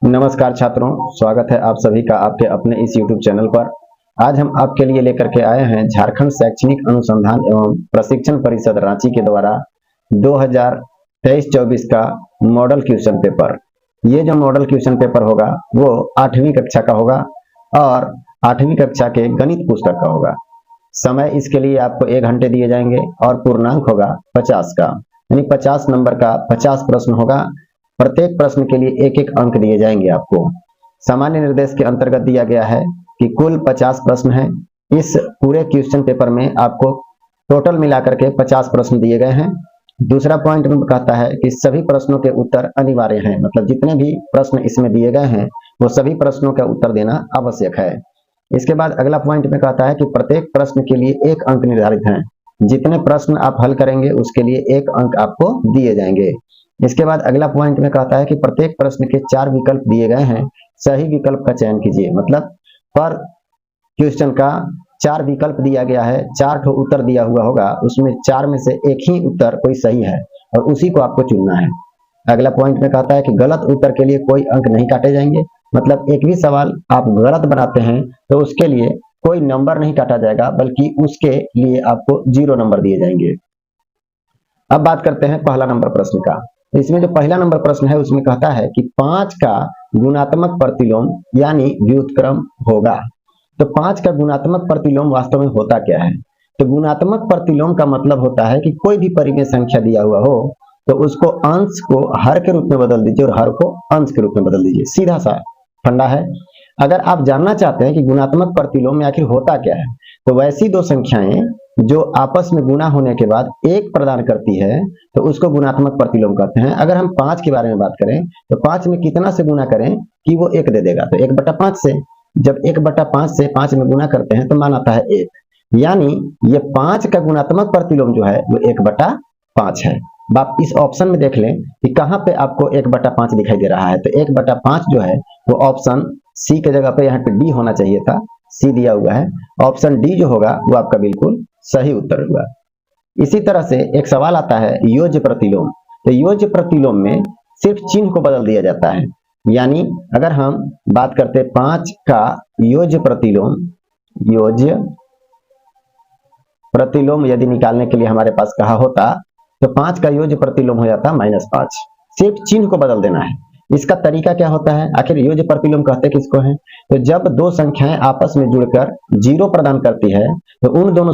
नमस्कार छात्रों, स्वागत है आप सभी का आपके अपने इस YouTube चैनल पर। आज हम आपके लिए लेकर के आए हैं झारखंड शैक्षणिक अनुसंधान एवं प्रशिक्षण परिषद रांची के द्वारा 2023-24 का मॉडल क्वेश्चन पेपर। ये जो मॉडल क्वेश्चन पेपर होगा वो 8वीं कक्षा का होगा और 8वीं कक्षा के गणित पुस्तक का होगा। समय इसके लिए आपको 1 घंटे दिए जाएंगे और पूर्णांक होगा 50 का, यानी 50 नंबर का 50 प्रश्न होगा। प्रत्येक प्रश्न के लिए एक एक अंक दिए जाएंगे आपको। सामान्य निर्देश के अंतर्गत दिया गया है कि कुल 50 प्रश्न हैं। इस पूरे क्वेश्चन पेपर में आपको टोटल मिलाकर के 50 प्रश्न दिए गए हैं। दूसरा पॉइंट में कहता है कि सभी प्रश्नों के उत्तर अनिवार्य हैं, मतलब जितने भी प्रश्न इसमें दिए गए हैं वो सभी प्रश्नों का उत्तर देना आवश्यक है। इसके बाद अगला पॉइंट में कहता है कि प्रत्येक प्रश्न के लिए 1 अंक निर्धारित है। जितने प्रश्न आप हल करेंगे उसके लिए 1 अंक आपको दिए जाएंगे। इसके बाद अगला पॉइंट में कहता है कि प्रत्येक प्रश्न के 4 विकल्प दिए गए हैं, सही विकल्प का चयन कीजिए। मतलब पर क्वेश्चन का 4 विकल्प दिया गया है, 4 ठो उत्तर दिया हुआ होगा, उसमें 4 में से एक ही उत्तर कोई सही है और उसी को आपको चुनना है। अगला पॉइंट में कहता है कि गलत उत्तर के लिए कोई अंक नहीं काटे जाएंगे। मतलब एक भी सवाल आप गलत बनाते हैं तो उसके लिए कोई नंबर नहीं काटा जाएगा, बल्कि उसके लिए आपको 0 नंबर दिए जाएंगे। अब बात करते हैं पहला नंबर प्रश्न का। इसमें जो पहला नंबर प्रश्न है उसमें कहता है कि 5 का गुणात्मक प्रतिलोम यानी व्युत्क्रम होगा। तो 5 का गुणात्मक प्रतिलोम वास्तव में होता क्या है? तो गुणात्मक प्रतिलोम का मतलब होता है कि कोई भी परिमेय संख्या दिया हुआ हो तो उसको अंश को हर के रूप में बदल दीजिए और हर को अंश के रूप में बदल दीजिए। सीधा सा फंडा है। अगर आप जानना चाहते हैं कि गुणात्मक प्रतिलोम में आखिर होता क्या है, तो वैसी दो संख्याएं जो आपस में गुणा होने के बाद 1 प्रदान करती है तो उसको गुणात्मक प्रतिलोम कहते हैं। अगर हम 5 के बारे में बात करें तो 5 में कितना से गुणा करें कि वो 1 दे देगा, तो 1/5 से। जब 1/5 से 5 में गुणा करते हैं तो मान आता है 1, यानी ये 5 का गुणात्मक प्रतिलोम जो है वो 1/5 है। आप इस ऑप्शन में देख लें कि कहाँ पे आपको 1/5 दिखाई दे रहा है। तो 1/5 जो है वो ऑप्शन सी के जगह पे यहाँ पे डी होना चाहिए था, सी दिया हुआ है। ऑप्शन डी जो होगा वो आपका बिल्कुल सही उत्तर हुआ। इसी तरह से एक सवाल आता है योज्य प्रतिलोम। तो योज्य प्रतिलोम में सिर्फ चिन्ह को बदल दिया जाता है। यानी अगर हम बात करते 5 का योज्य प्रतिलोम यदि निकालने के लिए हमारे पास कहा होता तो 5 का योज्य प्रतिलोम हो जाता -5। सिर्फ चिन्ह को बदल देना है। इसका तरीका क्या होता है? आखिर योज्य प्रतिलोम कहते किसको है? तो जब दो संख्याएं आपस में जुड़कर 0 प्रदान करती है तो उन दोनों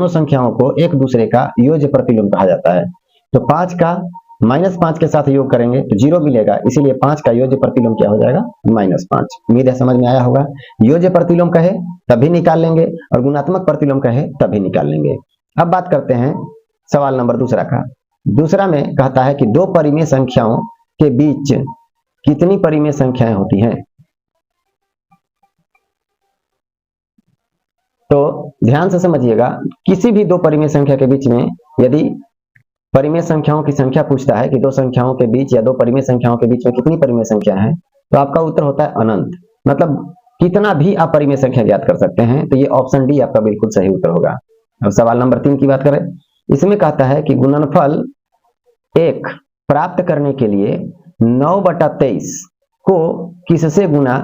संख्याओं को एक दूसरे का योज्य प्रतिलोम कहा जाता है। तो 5 का -5 के साथ योग करेंगे तो 0 मिलेगा, इसीलिए 5 का योज्य प्रतिलोम क्या हो जाएगा? -5। उम्मीद है समझ में आया होगा। योज्य प्रतिलोम कहे तभी निकाल लेंगे और गुणात्मक प्रतिलोम कहे तभी निकाल लेंगे। अब बात करते हैं सवाल नंबर दूसरा का। दूसरा में कहता है कि 2 परिमेय संख्याओं के बीच कितनी परिमेय संख्याएं होती हैं? तो ध्यान से समझिएगा, किसी भी 2 परिमेय संख्या के बीच में यदि परिमेय संख्याओं की संख्या पूछता है कि 2 संख्याओं के बीच या 2 परिमेय संख्याओं के बीच में कितनी परिमेय संख्या है, तो आपका उत्तर होता है अनंत। मतलब कितना भी आप परिमेय संख्या ज्ञात कर सकते हैं। तो ये ऑप्शन डी आपका बिल्कुल सही उत्तर होगा। अब सवाल नंबर 3 की बात करें। इसमें कहता है कि गुणनफल 1 प्राप्त करने के लिए 9/23 को किससे गुणा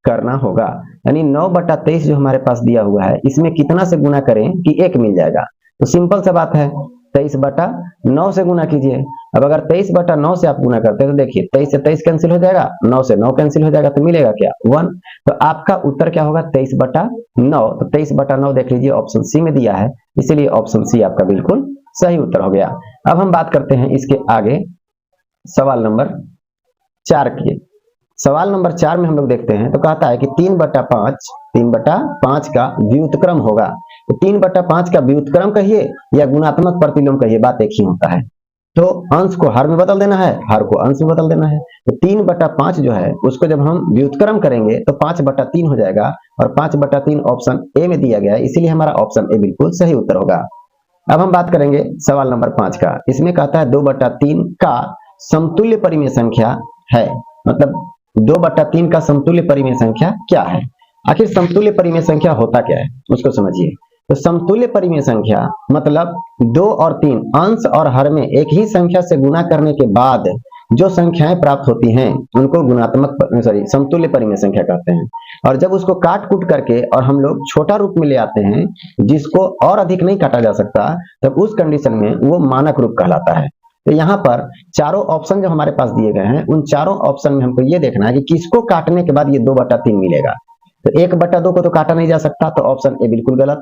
करना होगा? यानी 9/23 जो हमारे पास दिया हुआ है इसमें कितना से गुणा करें कि 1 मिल जाएगा? तो सिंपल सा बात है, 23/9 से गुणा कीजिए। अब अगर 23/9 से आप गुणा करते हैं तो देखिए 23 से 23 कैंसिल हो जाएगा, 9 से 9 कैंसिल हो जाएगा, तो मिलेगा क्या? 1। तो आपका उत्तर क्या होगा? 23/9। तो 23/9 देख लीजिए ऑप्शन सी में दिया है, इसीलिए ऑप्शन सी आपका बिल्कुल सही उत्तर हो गया। अब हम बात करते हैं इसके आगे सवाल नंबर 4 की। सवाल नंबर 4 में हम लोग देखते हैं तो कहता है कि 3/5 का व्युत्क्रम होगा। तो 3/5 का व्युत्क्रम कहिए या गुणात्मक प्रतिलोम कहिए, बात एक ही होता है। तो अंश को हर में बदल देना है, हर को अंश में बदल देना है। तो 3/5 जो है उसको जब हम व्युत्क्रम करेंगे तो 5/3 हो जाएगा और 5/3 ऑप्शन ए में दिया गया है, इसीलिए हमारा ऑप्शन ए बिल्कुल सही उत्तर होगा। अब हम बात करेंगे सवाल नंबर 5 का। इसमें कहता है 2/3 का समतुल्य परिमेय संख्या है। मतलब 2/3 का समतुल्य परिमेय संख्या क्या है? आखिर समतुल्य परिमेय संख्या होता क्या है उसको समझिए। तो समतुल्य परिमेय संख्या मतलब 2 और 3 अंश और हर में एक ही संख्या से गुणा करने के बाद जो संख्याएं प्राप्त होती हैं उनको समतुल्य परिमेय संख्या कहते हैं। और जब उसको काट कूट करके और हम लोग छोटा रूप में ले आते हैं जिसको और अधिक नहीं काटा जा सकता, तब उस कंडीशन में वो मानक रूप कहलाता है। तो यहाँ पर चारों ऑप्शन जो हमारे पास दिए गए हैं उन चारों ऑप्शन में हमको ये देखना है कि किसको काटने के बाद ये 2/3 मिलेगा। तो 1/2 को तो काटा नहीं जा सकता, तो ऑप्शन ए बिल्कुल गलत,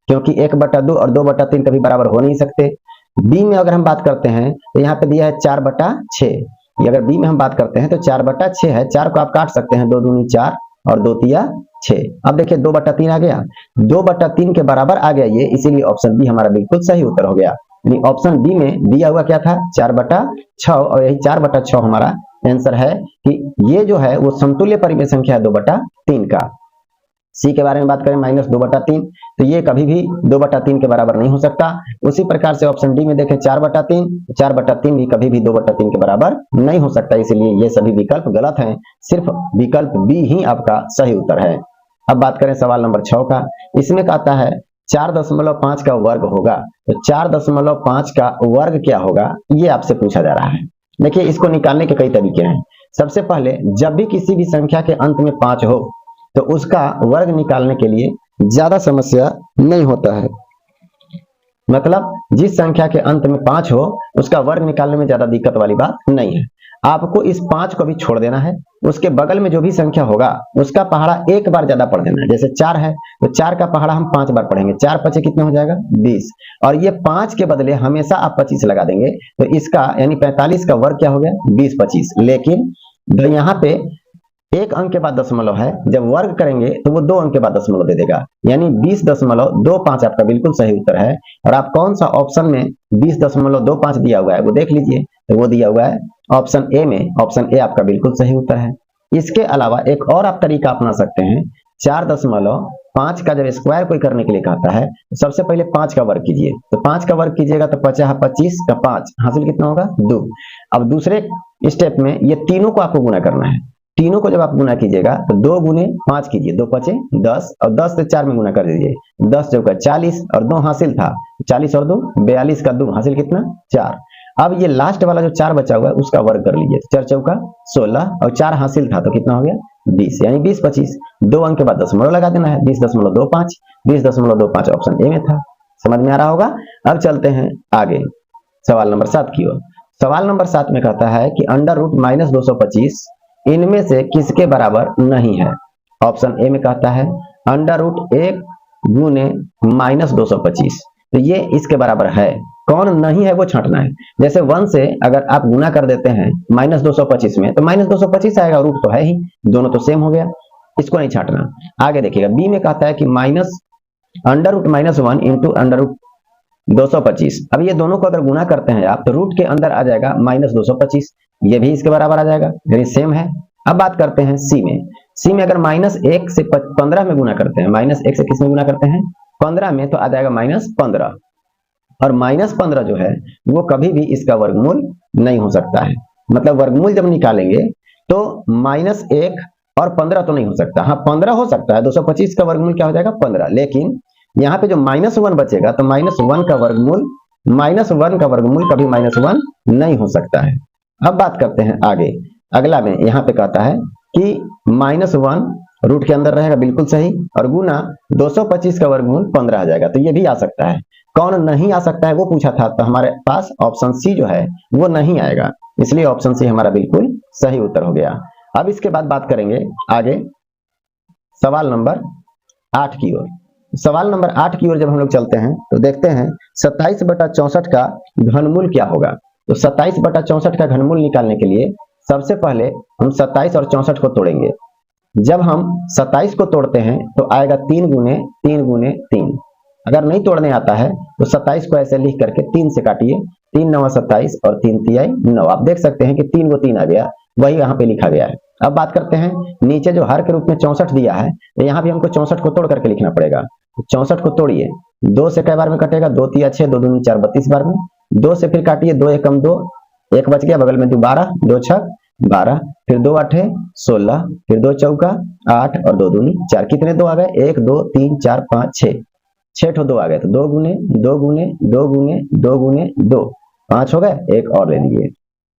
क्योंकि 1/2 और 2/3 कभी बराबर हो नहीं सकते। बी में अगर हम बात करते हैं तो यहाँ पे दिया है 4/6। अगर बी में हम बात करते हैं तो 4/6 है, 4 को आप काट सकते हैं, 2 दूनी 4 और 2 तिया 6। अब देखिए 2/3 आ गया, 2/3 के बराबर आ गया ये, इसीलिए ऑप्शन बी हमारा बिल्कुल सही उत्तर हो गया। यानी ऑप्शन बी में दिया हुआ क्या था, 4/6, और यही 4/6 हमारा आंसर है कि ये जो है वो समतुल्य परिमेय संख्या है 2/3 का। सी के बारे में बात करें -2/3, तो ये कभी भी 2/3 के बराबर नहीं हो सकता। उसी प्रकार से ऑप्शन डी में देखें 4/3, 4/3 भी कभी भी 2/3 के बराबर नहीं हो सकता, इसलिए ये सभी विकल्प गलत हैं, सिर्फ विकल्प बी ही आपका सही उत्तर है। अब बात करें सवाल नंबर 6 का। इसमें कहता है 4.5 का वर्ग होगा, तो 4.5 का वर्ग क्या होगा ये आपसे पूछा जा रहा है। देखिए इसको निकालने के कई तरीके हैं। सबसे पहले जब भी किसी भी संख्या के अंत में 5 हो तो उसका वर्ग निकालने के लिए ज्यादा समस्या नहीं होता है। मतलब जिस संख्या के अंत में 5 हो उसका वर्ग निकालने में ज्यादा दिक्कत वाली बात नहीं है। आपको इस 5 को भी छोड़ देना है, उसके बगल में जो भी संख्या होगा उसका पहाड़ा एक बार ज्यादा पढ़ देना है। जैसे 4 है तो 4 का पहाड़ा हम 5 बार पढ़ेंगे, 4 5 कितना हो जाएगा 20, और ये 5 के बदले हमेशा आप 25 लगा देंगे, तो इसका यानी 45 का वर्ग क्या हो गया 20 25। लेकिन यहाँ पे एक अंक के बाद दशमलव है, जब वर्ग करेंगे तो वो 2 अंक के बाद दशमलव दे देगा, यानी 20.25 आपका बिल्कुल सही उत्तर है। और आप कौन सा ऑप्शन में 20.25 दिया हुआ है वो देख लीजिए, तो वो दिया हुआ है ऑप्शन ए में, ऑप्शन ए आपका बिल्कुल सही उत्तर है। इसके अलावा एक और आप तरीका अपना सकते हैं, 4.5 का जब स्क्वायर कोई करने के लिए कहता है तो सबसे पहले 5 का वर्ग कीजिए, तो 5 का वर्ग कीजिएगा तो 25 का 5 हासिल कितना होगा 2। अब दूसरे स्टेप में ये तीनों को आपको गुना करना है, तीनों को जब आप गुना कीजिएगा तो 2 गुने 5 कीजिए, 2 5 10, और 10 से 4 में गुना कर दीजिए, 10 चौका 40 और 2 हासिल था, 40 और 2 42 का 2 हासिल कितना 4। अब ये लास्ट वाला जो 4 बचा हुआ है उसका वर्ग कर लीजिए, 4 चौका 16 और 4 हासिल था तो कितना हो गया 20, यानी 20 25, 2 अंक के बाद दशमलव लगा देना है, 20.25, 20.25 ऑप्शन ए में था। समझ में आ रहा होगा। अब चलते हैं आगे सवाल नंबर 7 की ओर। सवाल नंबर 7 में कहता है कि √-225 इनमें से किसके बराबर नहीं है। ऑप्शन ए में कहता है √1 गुने -225, तो ये इसके बराबर है। कौन नहीं है वो छांटना है। जैसे 1 से अगर आप गुना कर देते हैं -225 में तो -225 आएगा, रूट तो है ही, दोनों तो सेम हो गया, इसको नहीं छांटना। आगे देखिएगा बी में कहता है कि √-1 इंटू √225। अब ये दोनों को अगर गुना करते हैं आप तो रूट के अंदर आ जाएगा -225, ये भी इसके बराबर आ जाएगा, यानी सेम है। अब बात करते हैं सी में। सी में अगर -1 से 15 में गुना करते हैं, -1 से किस में गुना करते हैं 15 में, तो आ जाएगा -15, और -15 जो है वो कभी भी इसका वर्गमूल नहीं हो सकता है। मतलब वर्गमूल जब निकालेंगे तो -1 और 15 तो नहीं हो सकता। हाँ 15 हो सकता है, 225 का वर्गमूल क्या हो जाएगा 15, लेकिन यहाँ पे जो -1 बचेगा तो -1 का वर्गमूल कभी -1 नहीं हो सकता है। अब बात करते हैं आगे, अगला में यहाँ पे कहता है कि -1 रूट के अंदर रहेगा, बिल्कुल सही, और गुना 225 का वर्गमूल 15 आ जाएगा, तो ये भी आ सकता है। कौन नहीं आ सकता है वो पूछा था, तो हमारे पास ऑप्शन सी जो है वो नहीं आएगा, इसलिए ऑप्शन सी हमारा बिल्कुल सही उत्तर हो गया। अब इसके बाद बात करेंगे आगे सवाल नंबर 8 की ओर। सवाल नंबर 8 की ओर जब हम लोग चलते हैं तो देखते हैं 27/64 का घनमूल क्या होगा। तो 27/64 का घनमूल निकालने के लिए सबसे पहले हम 27 और 64 को तोड़ेंगे। जब हम 27 को तोड़ते हैं तो आएगा 3 गुने 3 गुने 3। अगर नहीं तोड़ने आता है तो 27 को ऐसे लिख करके 3 से काटिए, 3 9 27 और 3 तिहाई 9। आप देख सकते हैं कि 3 को 3 आ गया, वही यहाँ पे लिखा गया है। अब बात करते हैं नीचे जो हर के रूप में 64 दिया है, तो यहाँ भी हमको 64 को तोड़ करके लिखना पड़ेगा। 64 को तोड़िए, 2 से कई बार में कटेगा, 2 तिया 6, 2 दूनी 4 32 बार में। 2 से फिर काटिए, 2 एकम 2, 1 बच गया, बगल में 2 12, 2 6 12, फिर 2 8 16, फिर 2 चौका 8 और 2 दूनी 4। कितने 2 आ गए 1 2 3 4 5 6, 6 ठो 2 आ गए, तो 2 गुने 2 गुने 2 गुने 2 गुने 2, 5 हो गए, एक और ले लीजिए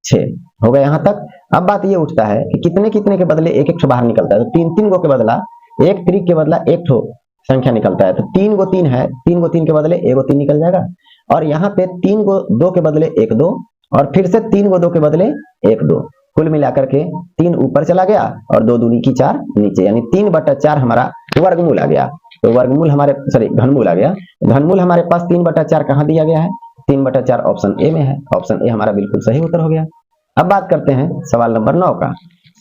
6 हो गया यहाँ तक। अब बात ये उठता है कि कितने कितने के बदले एक एक बाहर निकलता है, तो तीन तीन गो के बदला एक त्रिक के बदला एक ठो संख्या निकलता है, तो तीन गो तीन है, तीन गो तीन के बदले एक गो तीन निकल जाएगा, और यहाँ पे तीन गो दो के बदले एक दो, और फिर से तीन गो दो के बदले एक दो, कुल मिलाकर के तीन ऊपर चला गया और दो दूनी की चार नीचे, यानी 3/4 हमारा वर्गमूल आ गया। तो वर्गमूल हमारे घनमूल आ गया। घनमूल हमारे पास 3/4 कहाँ दिया गया है, 3/4 ऑप्शन ए में है। ऑप्शन ए हमारा बिल्कुल सही उत्तर हो गया। अब बात करते हैं सवाल नंबर 9 का।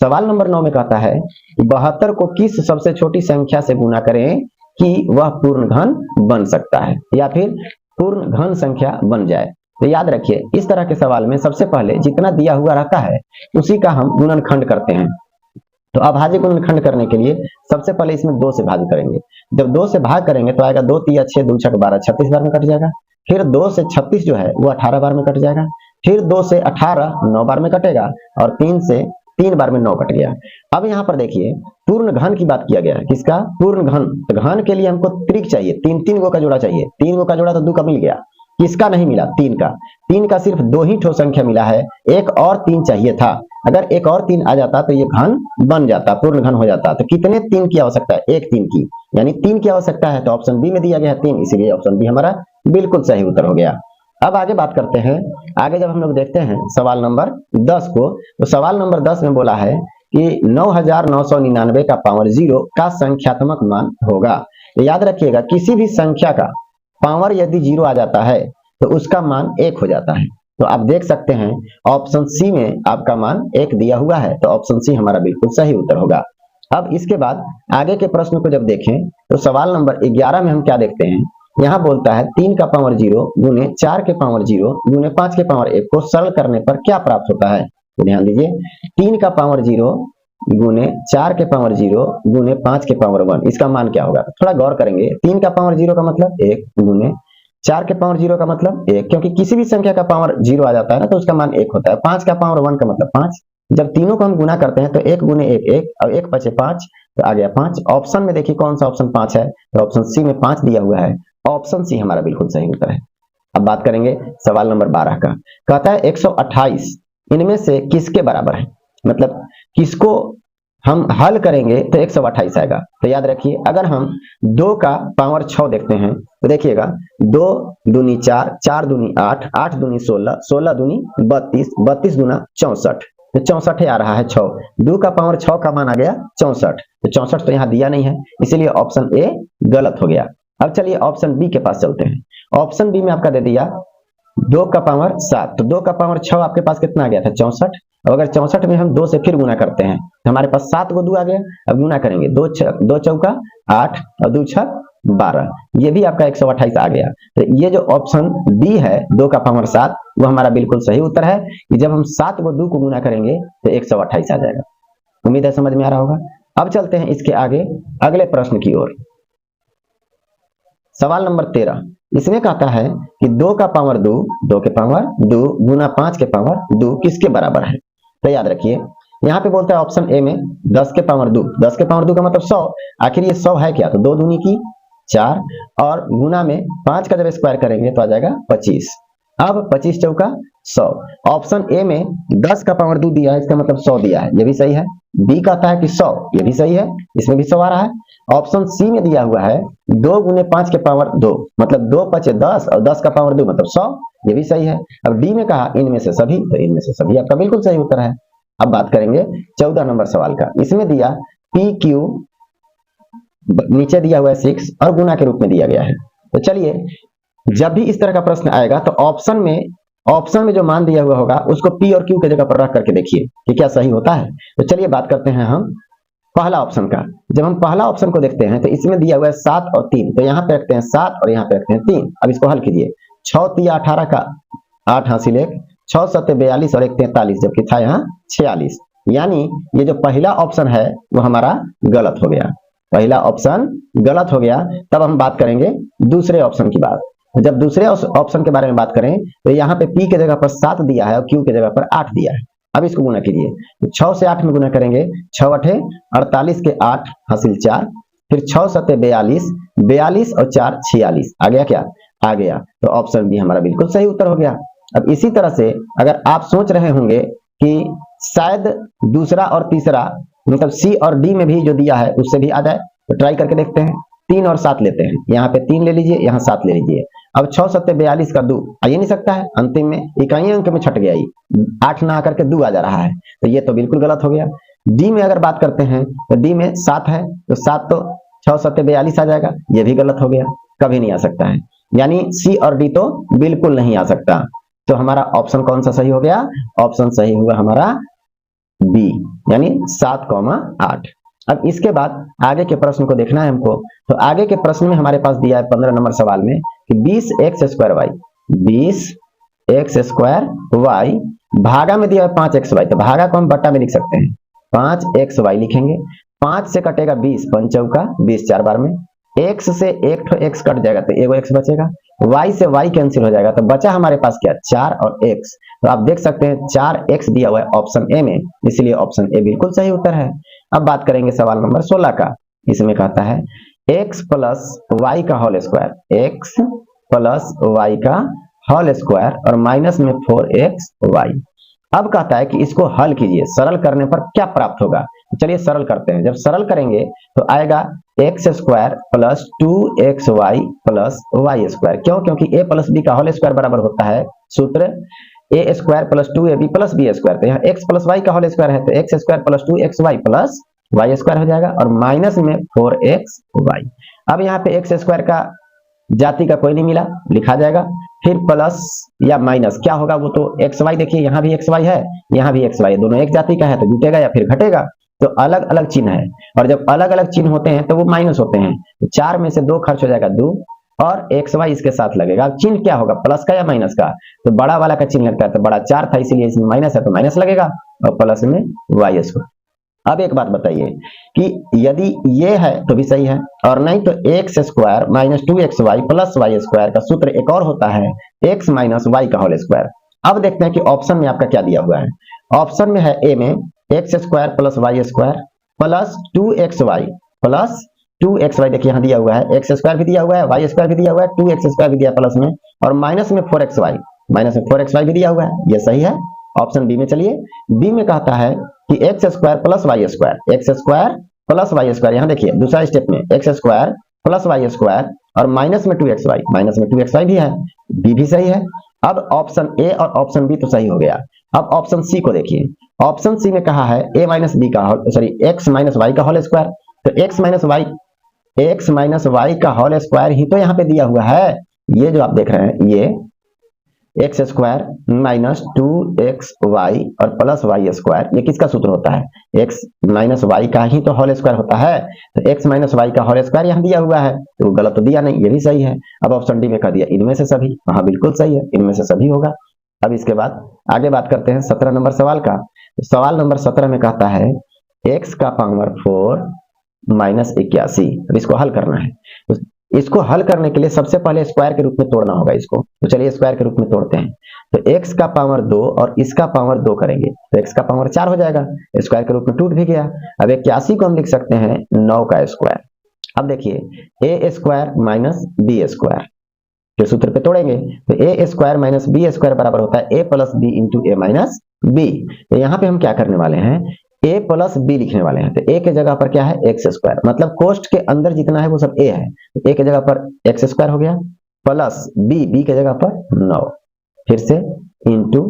सवाल नंबर 9 में कहता है 72 को किस सबसे छोटी संख्या से गुना करें कि वह पूर्ण घन बन सकता है या फिर पूर्ण घन संख्या बन जाए। तो याद रखिए, इस तरह के सवाल में सबसे पहले जितना दिया हुआ रहता है उसी का हम गुणनखंड करते हैं। तो अभाज्य गुणनखंड करने के लिए सबसे पहले इसमें 2 से भाग करेंगे। जब 2 से भाग करेंगे तो आएगा 2 तिया 6, 2 छक 12, 36 बार में कट जाएगा। फिर 2 से 36 जो है वो 18 बार में कट जाएगा। फिर 2 से 18 9 बार में कटेगा, और 3 से 3 बार में 9 कट गया। अब यहाँ पर देखिए पूर्ण घन की बात किया गया है। किसका? पूर्ण घन। तो घन के लिए हमको त्रिक चाहिए, तीन तीन गो का जोड़ा चाहिए। 3 गो का जोड़ा तो 2 का मिल गया, किसका नहीं मिला? 3 का। 3 का सिर्फ 2 ही ठो संख्या मिला है, एक और 3 चाहिए था। अगर एक और 3 आ जाता तो ये घन बन जाता, पूर्ण घन हो जाता। तो कितने 3 की आवश्यकता है? एक 3 की, यानी 3 की आवश्यकता है। तो ऑप्शन बी में दिया गया है 3, इसीलिए ऑप्शन बी हमारा बिल्कुल सही उत्तर हो गया। अब आगे बात करते हैं। आगे जब हम लोग देखते हैं सवाल नंबर 10 को, तो सवाल नंबर 10 में बोला है कि 9999 का पावर 0 का संख्यात्मक मान होगा। तो याद रखिएगा, किसी भी संख्या का पावर यदि 0 आ जाता है तो उसका मान 1 हो जाता है। तो आप देख सकते हैं ऑप्शन सी में आपका मान 1 दिया हुआ है, तो ऑप्शन सी हमारा बिल्कुल सही उत्तर होगा। अब इसके बाद आगे के प्रश्न को जब देखें तो सवाल नंबर 11 में हम क्या देखते हैं, यहाँ बोलता है 3 का पावर 0 गुने 4 के पावर 0 गुने 5 के पावर 1 को सरल करने पर क्या प्राप्त होता है। तो ध्यान दीजिए, 3 का पावर 0 गुने 4 के पावर 0 गुने 5 के पावर 1, इसका मान क्या होगा? थोड़ा गौर करेंगे। 3 का पावर 0 का मतलब 1 गुने 4 के पावर 0 का मतलब 1, क्योंकि किसी भी संख्या का पावर 0 आ जाता है ना तो उसका मान 1 होता है। 5 का पावर 1 का मतलब 5। जब तीनों को हम गुना करते हैं तो 1 गुने 1 1, और 1 बचे 5, तो आ गया 5। ऑप्शन में देखिए कौन सा ऑप्शन 5 है, तो ऑप्शन सी में 5 दिया हुआ है। ऑप्शन सी हमारा बिल्कुल सही उत्तर है। अब बात करेंगे सवाल नंबर 12 का। कहता है 128 इनमें से किसके बराबर है, मतलब किसको हम हल करेंगे तो 128 आएगा। तो याद रखिए, अगर हम 2 का पावर 6 देखते हैं तो देखिएगा 2 दूनी 4, 4 दूनी 8, 8 दूनी 16, 16 दूनी 32, 32 दूना 64, तो 64 आ रहा है 6। 2 का पावर 6 का मान आ गया 64, तो 64 तो यहाँ दिया नहीं है, इसीलिए ऑप्शन ए गलत हो गया। अब चलिए ऑप्शन बी के पास चलते हैं। ऑप्शन बी में आपका दे दिया 2 का पावर 7, तो 2 का पावर 6 आपके पास कितना आ गया था? 64। और अगर 64 में हम 2 से फिर गुना करते हैं तो हमारे पास 7 को 2 आ गया। अब गुना करेंगे, 2 चौका 8 और 2 छक 12, ये भी आपका 128 आ गया। तो ये जो ऑप्शन बी है 2 का पावर 7, वो हमारा बिल्कुल सही उत्तर है कि जब हम 7 को 2 को गुना करेंगे तो 128 आ जाएगा। उम्मीद है समझ में आ रहा होगा। अब चलते हैं इसके आगे अगले प्रश्न की ओर। सवाल नंबर 13, इसमें कहता है कि 2 का पावर 2, 2 के पावर 2 गुना 5 के पावर 2 किसके बराबर है। तो याद रखिए, यहाँ पे बोलता है ऑप्शन ए में 10 के पावर 2, 10 के पावर 2 का मतलब 100। आखिर ये 100 है क्या? तो 2 दूनी की 4, और गुना में 5 का जब स्क्वायर करेंगे तो आ जाएगा 25। अब 25 चौका 100। ऑप्शन ए में 10 का पावर 2 दिया है, इसका मतलब 100 दिया है, ये भी सही है। बी कहता है कि 100, ये भी सही है, इसमें भी 100 आ रहा है। ऑप्शन सी में दिया हुआ है 2 गुने 5 के पावर 2, मतलब 2 पचे 10 और 10 का पावर 2 मतलब 100, ये भी सही है। अब डी में कहा इनमें से सभी, तो इनमें से सभी आपका बिल्कुल सही उत्तर है। अब बात करेंगे 14 नंबर सवाल का। इसमें दिया पी क्यू, नीचे दिया हुआ है 6 और गुना के रूप में दिया गया है। तो चलिए, जब भी इस तरह का प्रश्न आएगा तो ऑप्शन में जो मान दिया हुआ होगा उसको पी और क्यू की जगह पर रख करके देखिए कि क्या सही होता है। तो चलिए बात करते हैं हम पहला ऑप्शन का। जब हम पहला ऑप्शन को देखते हैं तो इसमें दिया हुआ है 7 और 3, तो यहाँ पे रखते हैं 7 और यहाँ पे रखते हैं 3। अब इसको हल कीजिए, 6 तिया 18 का 8 हासिल 1, 6 सत्ते 42 और 1 43, जबकि था यहाँ 46। यानी ये जो पहला ऑप्शन है वो हमारा गलत हो गया, पहला ऑप्शन गलत हो गया। तब हम बात करेंगे दूसरे ऑप्शन की बात। जब दूसरे ऑप्शन के बारे में बात करें तो यहाँ पे पी के जगह पर 7 दिया है और क्यू के जगह पर 8 दिया है। अब इसको गुना कीजिए, 6 से 8 में गुना करेंगे, 6 8 48 के 8 हासिल 4, फिर 6 सत्ते 42, 42 और 4 46, आ गया क्या? आ गया। तो ऑप्शन बी हमारा बिल्कुल सही उत्तर हो गया। अब इसी तरह से अगर आप सोच रहे होंगे कि शायद दूसरा और तीसरा मतलब सी और डी में भी जो दिया है उससे भी आ जाए, तो ट्राई करके देखते हैं। 3 और 7 लेते हैं, यहाँ पे 3 ले लीजिए, यहाँ 7 ले लीजिए। अब 6 सत्ते 42 का 2 आ ही नहीं सकता है, अंतिम में इकाई अंक में छट गया, 8 ना आकर के 2 आ जा रहा है, तो ये तो बिल्कुल गलत हो गया। डी में अगर बात करते हैं तो डी में 7 है, तो 7 तो 6 सत्ते 42 आ जाएगा, ये भी गलत हो गया, कभी नहीं आ सकता है। यानी सी और डी तो बिल्कुल नहीं आ सकता। तो हमारा ऑप्शन कौन सा सही हो गया? ऑप्शन सही हुआ हमारा बी, यानी 7,8। अब इसके बाद आगे के प्रश्न को देखना है हमको। तो आगे के प्रश्न में हमारे पास दिया है 15 नंबर सवाल में कि 20x² y, 20x² y भागा में दिया है 5xy, तो भागा को हम बट्टा में लिख सकते हैं, 5xy लिखेंगे। 5 से कटेगा 20, 5 चौका 20, 4 बार में। x से एक ठो x कट जाएगा तो एगो x बचेगा, y से y कैंसिल हो जाएगा, तो बचा हमारे पास क्या? 4 और x। तो आप देख सकते हैं 4x दिया हुआ है ऑप्शन ए में, इसलिए ऑप्शन ए बिल्कुल सही उत्तर है। अब बात करेंगे सवाल नंबर 16 का। इसमें कहता है x प्लस वाई का whole square, x plus y का होल स्क्वायर और माइनस में 4xy। अब कहता है कि इसको हल कीजिए, सरल करने पर क्या प्राप्त होगा। तो चलिए सरल करते हैं। जब सरल करेंगे तो आएगा x² plus 2xy plus y²। क्यों? क्योंकि a प्लस b का होल स्क्वायर बराबर होता है सूत्र a² plus 2ab plus b²। तो यहाँ x प्लस y का होल स्क्वायर है, तो x² plus 2xy plus y² हो जाएगा और माइनस में 4xy। अब यहाँ पे x² का जाति का कोई नहीं मिला, लिखा जाएगा। फिर प्लस या माइनस क्या होगा, वो तो xy, देखिए यहाँ भी xy है, यहाँ भी xy है, दोनों एक जाति का है, तो जुटेगा या फिर घटेगा। तो अलग अलग चिन्ह है, और जब अलग अलग चिन्ह होते हैं तो वो माइनस होते हैं। तो 4 में से 2 खर्च हो जाएगा 2 और xy इसके साथ लगेगा। अब चिन्ह क्या होगा, प्लस का या माइनस का? तो बड़ा वाला का चिन्ह लगता है, तो बड़ा 4 था इसलिए इसमें माइनस है, तो माइनस लगेगा और प्लस में y²। अब एक बात बताइए कि यदि ये है तो भी सही है, और नहीं तो x² minus 2xy plus y² का सूत्र एक और होता है x माइनस y का होल स्क्वायर। अब देखते हैं कि ऑप्शन में आपका क्या दिया हुआ है। ऑप्शन में है ए में x² plus y² plus 2xy plus 2xy, देखिए यहाँ दिया हुआ है, x² भी दिया हुआ है, y² भी दिया हुआ है, 2x² भी दिया प्लस में, और माइनस में 4xy, माइनस में 4xy भी दिया हुआ है, ये सही है। ऑप्शन बी में चलिए। बी में कहता है कि x² plus y², x² plus y², यहाँ देखिए दूसरा स्टेप में x² प्लस y² और माइनस में 2xy, माइनस में 2xy भी है, बी भी सही है। अब ऑप्शन ए और ऑप्शन बी तो सही हो गया। अब ऑप्शन सी को देखिए। ऑप्शन सी में कहा है a माइनस बी का x माइनस वाई का होल स्क्वायर, तो x माइनस वाई का होल स्क्वायर ही तो यहाँ पे दिया हुआ है। ये जो आप देख रहे हैं ये x² माइनस 2xy और प्लस y², ये किसका सूत्र होता है? x माइनस वाई का ही तो होल स्क्वायर होता है, तो x माइनस वाई का होल स्क्वायर यहाँ दिया हुआ है, तो गलत तो दिया नहीं, ये भी सही है। अब ऑप्शन डी में कह दिया इनमें से सभी, हाँ बिल्कुल सही है, इनमें से सभी होगा। अब इसके बाद आगे बात करते हैं 17 नंबर सवाल का। सवाल नंबर 17 में कहता है x का पावर 4 माइनस 81। अब इसको हल करना है। तो इसको हल करने के लिए सबसे पहले स्क्वायर के रूप में तोड़ना होगा इसको, तो चलिए स्क्वायर के रूप में तोड़ते हैं। तो x का पावर 2 और इसका पावर 2 करेंगे तो x का पावर 4 हो जाएगा, स्क्वायर के रूप में टूट भी गया। अब 81 को हम लिख सकते हैं 9 का स्क्वायर। अब देखिए a² माइनस b² के सूत्र पे तोड़ेंगे, तो a² माइनस b² बराबर होता है a plus b into a minus b. तो यहाँ पे हम क्या करने वाले हैं, a प्लस बी लिखने वाले हैं। तो a के जगह पर क्या है x², मतलब कोष्ठ के अंदर जितना है वो सब a है, तो a के जगह पर x² हो गया प्लस b के जगह पर 9, फिर से इंटू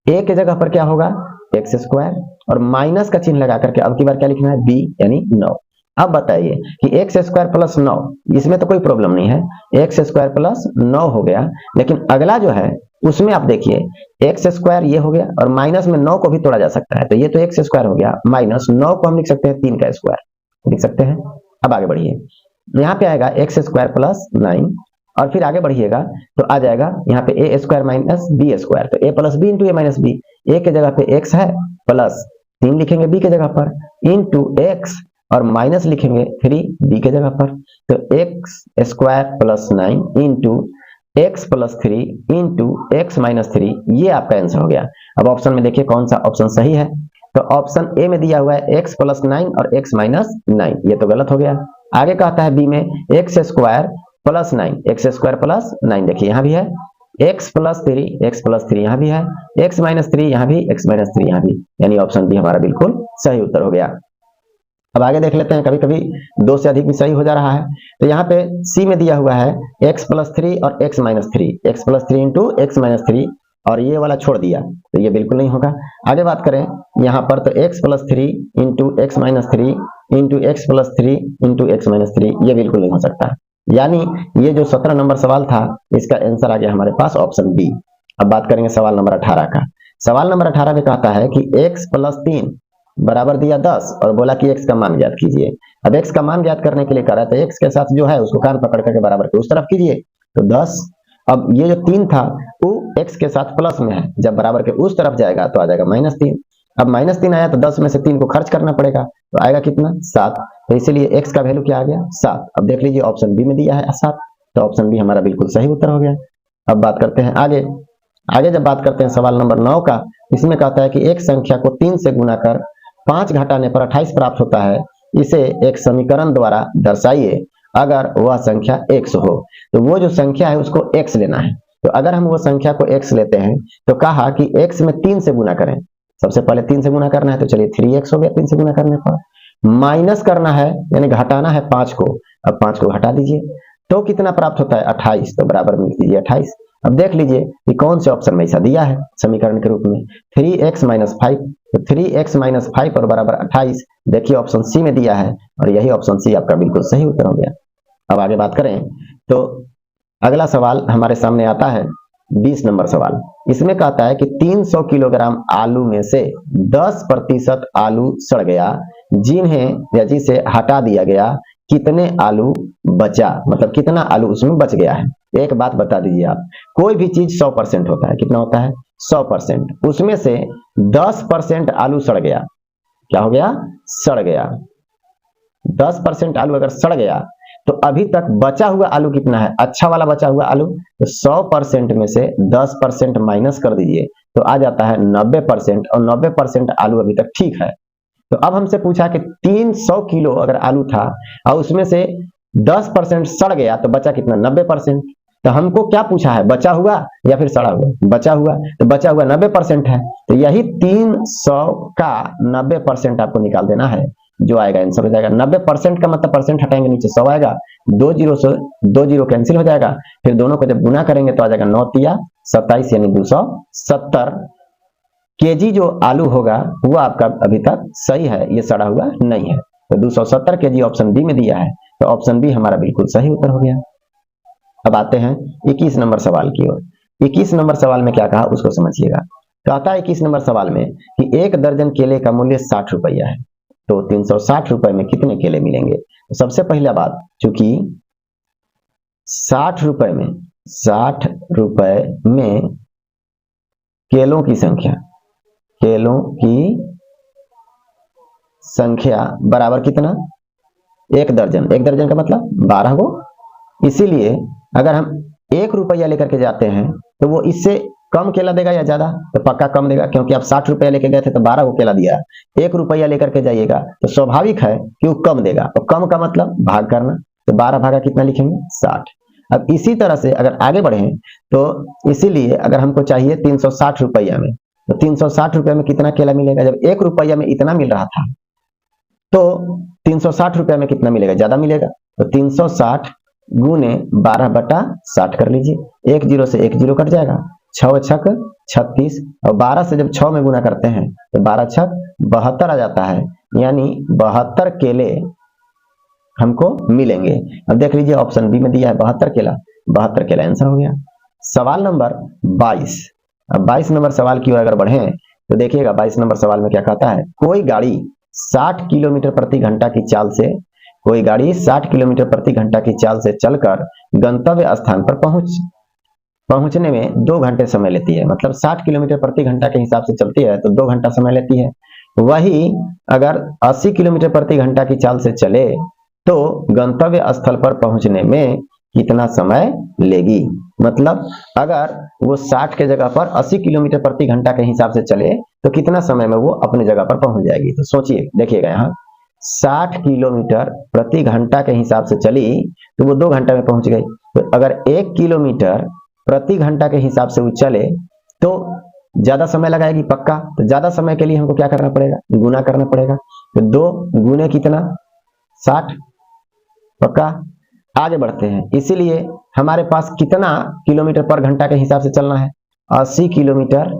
a के जगह पर क्या होगा x² और माइनस का चिन्ह लगा करके अब की बार क्या लिखना है b यानी 9। अब बताइए कि x² प्लस 9, इसमें तो कोई प्रॉब्लम नहीं है, x² प्लस 9 हो गया। लेकिन अगला जो है उसमें आप देखिए x² ये हो गया और माइनस में 9 को भी तोड़ा जा सकता है, तो ये तो x² हो गया, माइनस 9 को हम लिख सकते हैं 3 का स्क्वायर लिख सकते हैं। अब आगे बढ़िए, यहाँ पे आएगा x² प्लस 9 और फिर आगे बढ़िएगा तो आ जाएगा यहाँ पे a² माइनस b², तो a plus b into a minus b, a के जगह पे x है प्लस 3 लिखेंगे b के जगह पर इंटू x और माइनस लिखेंगे 3 b के जगह पर, तो x² plus 9 into x plus 3 into x minus 3, ये आपका आंसर हो गया। अब ऑप्शन में देखिए कौन सा ऑप्शन सही है, तो ऑप्शन ए में दिया हुआ है x प्लस 9 और x माइनस 9, ये तो गलत हो गया। आगे कहता है बी में x² प्लस 9, x² प्लस 9, देखिए यहाँ भी है x+3 यहाँ भी है, x-3 यहाँ भी, x-3 यहाँ भी, यानी ऑप्शन बी हमारा बिल्कुल सही उत्तर हो गया। अब आगे देख लेते हैं, कभी कभी दो से अधिक भी सही हो जा रहा है। तो यहाँ पे सी में दिया हुआ है x+3 और x-3, x+3 इंटू x-3, और ये वाला छोड़ दिया तो ये बिल्कुल नहीं होगा। आगे बात करें यहाँ पर तो x+3 into x-3 into x+3 into x-3, ये बिल्कुल नहीं हो सकता। यानी ये जो 17 नंबर सवाल था इसका आंसर आ गया हमारे पास ऑप्शन बी। अब बात करेंगे सवाल नंबर 18 का। सवाल नंबर 18 में कहता है कि x+3 बराबर दिया 10 और बोला कि x का मान ज्ञात कीजिए। अब x का मान ज्ञात करने के लिए कह रहा है तो x के साथ जो है उसको कान पकड़ करके बराबर के उस तरफ कीजिए, तो 10। अब ये जो 3 था वो x के साथ प्लस में है, जब बराबर के उस तरफ जाएगा तो आ जाएगा -3। अब -3 आया तो 10 में से 3 को खर्च करना पड़ेगा, तो आएगा कितना 7। तो इसीलिए x का वैल्यू क्या आ गया 7। अब देख लीजिए ऑप्शन बी में दिया है 7, तो ऑप्शन बी हमारा बिल्कुल सही उत्तर हो गया। अब बात करते हैं आगे। आगे जब बात करते हैं सवाल नंबर 9 का, इसमें कहता है कि एक संख्या को 3 से गुना कर 5 घटाने पर 28 प्राप्त होता है, इसे एक समीकरण द्वारा दर्शाइए अगर वह संख्या x हो। तो वो जो संख्या है उसको x लेना है। तो अगर हम वो संख्या को x लेते हैं तो कहा कि x में 3 से गुना करें। सबसे पहले 3 से गुना करना है तो चलिए 3x हो गया 3 से गुना करने पर। माइनस करना है यानी घटाना है 5 को, अब 5 को घटा दीजिए तो कितना प्राप्त होता है 28, तो बराबर में लिख दीजिए 28। अब देख लीजिए कि कौन से ऑप्शन में ऐसा दिया है समीकरण के रूप में 3x - 5, तो 3x - 5 और बराबर 28। देखिए ऑप्शन सी में दिया है और यही ऑप्शन सी आपका बिल्कुल सही उत्तर हो गया। अब आगे बात करें तो अगला सवाल हमारे सामने आता है 20 नंबर सवाल। इसमें कहता है कि 300 किलोग्राम आलू में से 10% आलू सड़ गया, जिन्हें या जिसे हटा दिया गया, कितने आलू बचा, मतलब कितना आलू उसमें बच गया है। एक बात बता दीजिए आप, कोई भी चीज 100% होता है, कितना होता है 100%, उसमें से 10% आलू सड़ गया, क्या हो गया सड़ गया। 10% आलू अगर सड़ गया तो अभी तक बचा हुआ आलू कितना है, अच्छा वाला बचा हुआ आलू, तो 100% में से 10% माइनस कर दीजिए तो आ जाता है 90%, और 90% आलू अभी तक ठीक है। तो अब हमसे पूछा कि 300 किलो अगर आलू था और उसमें से 10% सड़ गया तो बचा कितना 90%। तो हमको क्या पूछा है, बचा हुआ या फिर सड़ा हुआ, बचा हुआ, तो बचा हुआ 90% है, तो यही 300 का 90% आपको निकाल देना है, जो आएगा आंसर हो जाएगा। 90% का मतलब परसेंट हटाएंगे नीचे 100 आएगा, 2 जीरो से 2 जीरो कैंसिल हो जाएगा, फिर दोनों को जब गुना करेंगे तो आ जाएगा 9 तिया 27 यानी 270 केजी जो आलू होगा वो आपका अभी तक सही है, ये सड़ा हुआ नहीं है। तो 270 केजी ऑप्शन बी में दिया है, तो ऑप्शन बी हमारा बिल्कुल सही उत्तर हो गया। अब आते हैं 21 नंबर सवाल की ओर। 21 नंबर सवाल में क्या कहा उसको समझिएगा। कहता है 21 नंबर सवाल में कि 1 दर्जन केले का मूल्य 60 रुपया है, तो 360 रुपए में कितने केले मिलेंगे। तो सबसे पहला बात, चूंकि 60 रुपए में केलों की संख्या बराबर कितना, 1 दर्जन, 1 दर्जन का मतलब 12 गो। इसीलिए अगर हम 1 रुपया लेकर के जाते हैं तो वो इससे कम केला देगा या ज्यादा, तो पक्का कम देगा, क्योंकि आप 60 रुपया लेके गए थे तो 12 को केला दिया। 1 रुपया लेकर के जाइएगा तो स्वाभाविक है कि वो कम देगा, और कम का मतलब भाग करना, तो 12 भागा कितना लिखेंगे 60। अब इसी तरह से अगर आगे बढ़े तो इसीलिए अगर हमको चाहिए 360 रुपया में, तो 360 रुपया में कितना केला मिलेगा, जब 1 रुपया में इतना मिल रहा था तो 360 रुपया में कितना मिलेगा, ज्यादा मिलेगा। तो 360 गुने 12/60 कर लीजिए, 1 जीरो से 1 जीरो कट जाएगा, 6 छक 36, और 12 से जब 6 में गुना करते हैं तो 12 छक 72 आ जाता है, यानी 72 केले हमको मिलेंगे। अब देख लीजिए ऑप्शन बी में दिया है 72 केला, 72 केला आंसर हो गया। सवाल नंबर 22। अब 22 नंबर सवाल की ओर अगर बढ़े तो देखिएगा 22 नंबर सवाल में क्या कहता है, कोई गाड़ी 60 किलोमीटर प्रति घंटा की चाल से चलकर गंतव्य स्थान पर पहुंचने में 2 घंटे समय लेती है, मतलब 60 किलोमीटर प्रति घंटा के हिसाब से चलती है तो 2 घंटा समय लेती है। वही अगर 80 किलोमीटर प्रति घंटा की चाल से चले तो गंतव्य स्थल पर पहुंचने में कितना समय लेगी। मतलब अगर वो 60 के जगह पर 80 किलोमीटर प्रति घंटा के हिसाब से चले तो कितना समय में वो अपने जगह पर पहुंच जाएगी। तो सोचिए, देखिएगा यहाँ 60 किलोमीटर प्रति घंटा के हिसाब से चली तो वो 2 घंटे में पहुंच गई। तो अगर 1 किलोमीटर प्रति घंटा के हिसाब से वो चले तो ज्यादा समय लगाएगी पक्का। तो ज्यादा समय के लिए हमको क्या करना पड़ेगा, गुना करना पड़ेगा। तो 2 गुने कितना 60 पक्का। आगे बढ़ते हैं, इसीलिए हमारे पास कितना किलोमीटर पर घंटा के हिसाब से चलना है, 80 किलोमीटर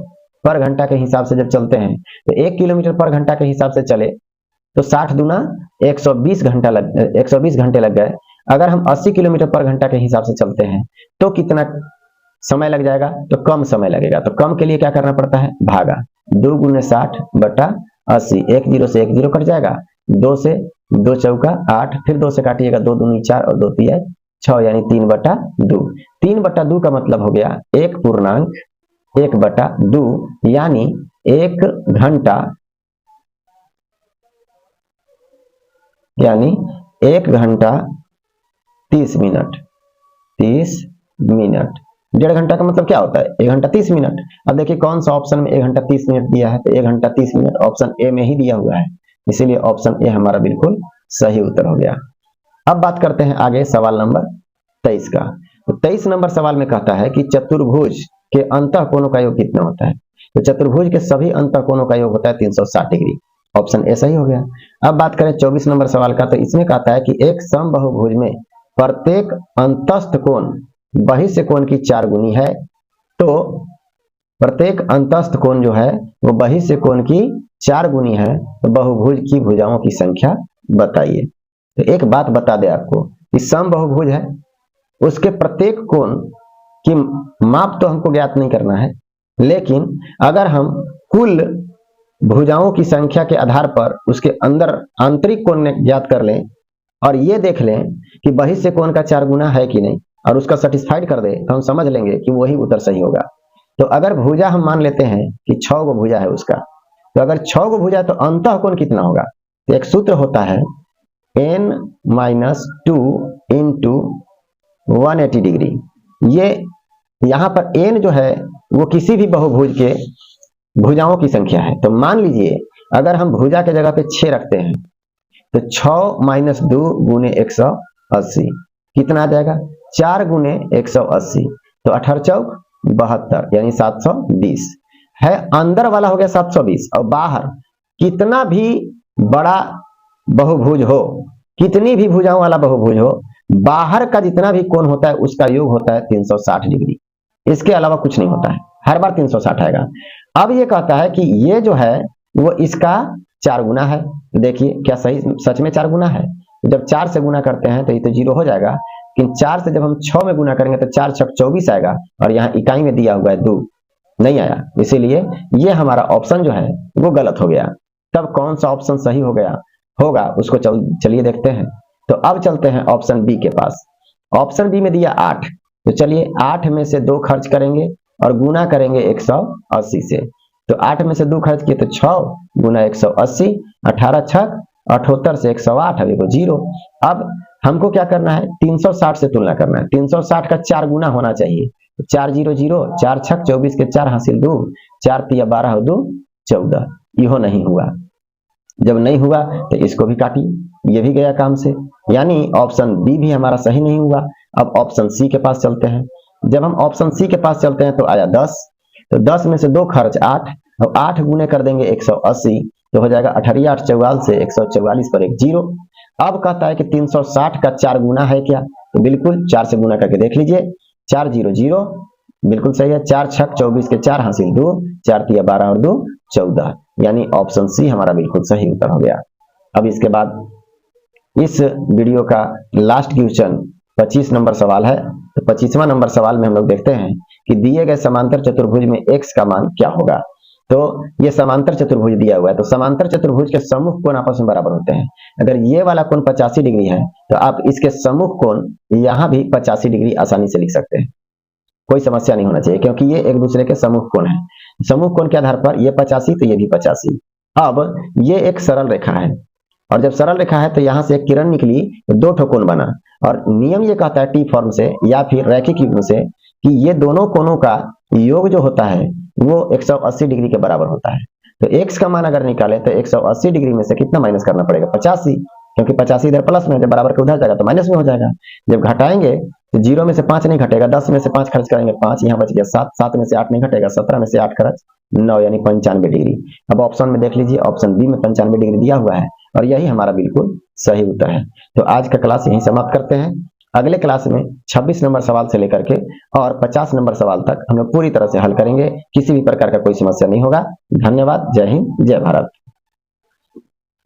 पर घंटा के हिसाब से जब चलते हैं तो 1 किलोमीटर पर घंटा के हिसाब से चले तो 60 दूना 120 घंटे लग गए। अगर हम 80 किलोमीटर पर घंटा के हिसाब से चलते हैं तो कितना समय लग जाएगा, तो कम समय लगेगा। तो कम के लिए क्या करना पड़ता है, भागा 2 गुने 60 बटा 80, 1 0 से 1 0 कट जाएगा, 2 से 2 चौका 8, फिर 2 से काटिएगा 2 दूनी 4 और 2 तिया 6 यानी 3 बटा 2। 3 बटा 2 का मतलब हो गया 1 पूर्णांक 1 बटा 2 यानी 1 घंटा यानी 1 घंटा 30 मिनट। 30 मिनट 1.5 घंटा का मतलब क्या होता है, 1 घंटा 30 मिनट। अब देखिए कौन सा ऑप्शन में 1 घंटा 30 मिनट दिया है, तो 1 घंटा 30 मिनट ऑप्शन ए में ही दिया हुआ है, इसीलिए ऑप्शन ए हमारा बिल्कुल सही उत्तर हो गया। अब बात करते हैं आगे सवाल नंबर 23 का। तो 23 नंबर सवाल में कहता है कि चतुर्भुज के अंतःकोणों का योग कितना होता है। तो चतुर्भुज के सभी अंतःकोणों का योग होता है 360 डिग्री, ऑप्शन ए सही हो गया। अब बात करें 24 नंबर सवाल का, तो इसमें कहता है कि एक समबाहुभुज में प्रत्येक अंतस्थ कोण बहिष्य कोण की 4 गुनी है। तो प्रत्येक अंतस्थ कोण जो है वो बहिष्य कोण की 4 गुनी है, तो बहुभुज की भुजाओं की संख्या बताइए। तो एक बात बता दे आपको कि समबाहुभुज है, उसके प्रत्येक कोण की माप तो हमको ज्ञात नहीं करना है, लेकिन अगर हम कुल भुजाओं की संख्या के आधार पर उसके अंदर आंतरिक कोण ज्ञात कर लें और ये देख लें कि बहिष्य कोण का 4 गुना है कि नहीं और उसका सेटिस्फाइड कर दे, तो हम समझ लेंगे कि वही उत्तर सही होगा। तो अगर भुजा हम मान लेते हैं कि 6 गो भुजा है उसका, तो अगर 6 गो भुजा है तो अंतःकोण कितना होगा, तो एक सूत्र होता है n-2 इंटू 180 डिग्री। ये यहाँ पर n जो है वो किसी भी बहुभुज के भुजाओं की संख्या है। तो मान लीजिए अगर हम भुजा के जगह पे 6 रखते हैं तो 6 - 2 गुने 180 कितना आ जाएगा, 4 गुने 180, तो 18 चौक 72 यानी 720 है। अंदर वाला हो गया 720 और बाहर कितना भी बड़ा बहुभुज हो, कितनी भी भुजाओं वाला बहुभुज हो, बाहर का जितना भी कोण होता है उसका योग होता है 360 डिग्री, इसके अलावा कुछ नहीं होता है, हर बार 360 आएगा। अब ये कहता है कि ये जो है वो इसका 4 गुना है। देखिए क्या सही सच में 4 गुना है। जब 4 से गुना करते हैं तो ये तो 0 हो जाएगा, लेकिन 4 से जब हम 6 में गुना करेंगे तो 4 छक 24 आएगा और यहाँ इकाई में दिया हुआ है 2 नहीं आया, इसीलिए ये हमारा ऑप्शन जो है वो गलत हो गया। तब कौन सा ऑप्शन सही हो गया होगा उसको चलिए देखते हैं। तो अब चलते हैं ऑप्शन बी के पास। ऑप्शन बी में दिया 8, तो चलिए 8 में से 2 खर्च करेंगे और गुना करेंगे 180 से। तो 8 में से 2 खर्च किए तो 6 गुना 180, 18 छक 78 से 108 अब 0। अब हमको क्या करना है, 360 से तुलना करना है। 360 का 4 गुना होना चाहिए, 4 0 0, 4 छक 24 के 4 हासिल 2, 4 तिया 12 और 2 14। यह नहीं हुआ, जब नहीं हुआ तो इसको भी काटिए, ये भी गया काम से, यानी ऑप्शन बी भी हमारा सही नहीं हुआ। अब ऑप्शन सी के पास चलते हैं। जब हम ऑप्शन सी के पास चलते हैं तो आया 10, तो 10 में से 2 खर्च 8 और 8 गुने कर देंगे 180, तो हो जाएगा 18 8 44 से 144 पर 1 0। अब कहता है कि 360 का 4 गुना है क्या, तो बिल्कुल 4 से गुना करके देख लीजिए, 4 0 0 बिल्कुल सही है, 4 छक 24 के 4 हासिल 2, 4 तिया 12 और 2 14, यानी ऑप्शन सी हमारा बिल्कुल सही उत्तर हो गया। अब इसके बाद इस वीडियो का लास्ट क्वेश्चन 25 नंबर सवाल है। तो 25वां नंबर सवाल में हम लोग देखते हैं कि दिए गए समांतर चतुर्भुज में x का मान क्या होगा। तो ये समांतर चतुर्भुज दिया हुआ है, तो समांतर चतुर्भुज के सम्मुख कोण आपस में बराबर होते हैं। अगर ये वाला कोण 85 डिग्री है तो आप इसके सम्मुख कोण यहाँ भी 85 डिग्री आसानी से लिख सकते हैं, कोई समस्या नहीं होना चाहिए, क्योंकि ये एक दूसरे के सम्मुख कोण है। सम्मुख कोण के आधार पर ये 85 तो ये भी 85। अब ये एक सरल रेखा है और जब सरल रेखा है तो यहाँ से एक किरण निकली तो 2 ठो कोण बना, और नियम ये कहता है टी फॉर्म से या फिर रैखिक युग्म से कि ये दोनों कोणों का योग जो होता है वो 180 डिग्री के बराबर होता है। तो x का मान अगर निकाले तो 180 डिग्री में से कितना माइनस करना पड़ेगा, 85, क्योंकि 85 इधर प्लस में, जब बराबर के उधर जाएगा तो माइनस में हो जाएगा। जब घटाएंगे तो 0 में से 5 नहीं घटेगा, 10 में से 5 खर्च करेंगे 5, यहाँ बच गया 7, 7 में से 8 नहीं घटेगा, 17 में से 8 खर्च 9, यानी 95 डिग्री। अब ऑप्शन में देख लीजिए, ऑप्शन बी में 95 डिग्री दिया हुआ है और यही हमारा बिल्कुल सही उत्तर है। तो आज का क्लास यहीं समाप्त करते हैं। अगले क्लास में 26 नंबर सवाल से लेकर के और 50 नंबर सवाल तक हम लोग पूरी तरह से हल करेंगे, किसी भी प्रकार का कोई समस्या नहीं होगा। धन्यवाद। जय हिंद, जय भारत।